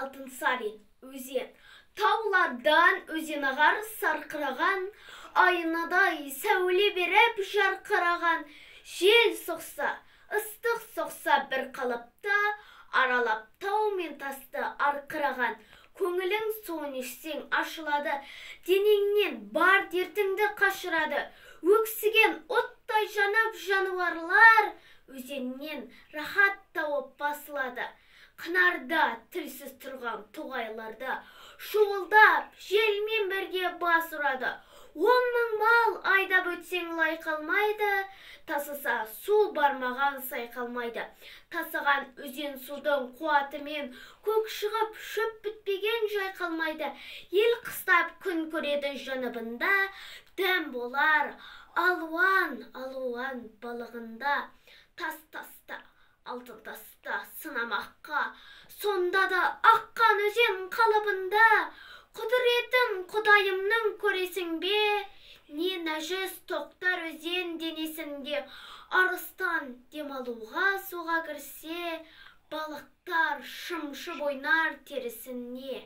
Алтынсарин өзен. Таулардан өзен ағар сарқыраған, айнадай сәуле беріп жарқыраған. Жел соқса, ыстық соқса бір қалыпта, аралап тау мен тасты арқыраған. Көңілің суын ішсең ашылады, денеңнен бар дертіңді қашырады. Өксіген оттай жанып жануарлар өзеннен рахат тауып басылады. Қынарда тілсіз тұрған тоғайларда шуылдап желмен бірге бас ұрады. 10.000 мал айдап өтсең лай қалмайды, тасыса су бармаған сай қалмайды. Тасыған өзен судың қуатымен көк шығып шөп бітпеген жай қалмайды. Ел қыстап күн көреді жаныбында, дәм болар алуан алуан балығында. Тас-таста, алтын таста сынамаққа, сонда да аққан өзен қалыбында. Құдыретін құдайымның көресің бе, не нәжіс тоқтар өзен денесінде. Арыстан демалуға суға кірсе, балықтар шымшып ойнар терісіне.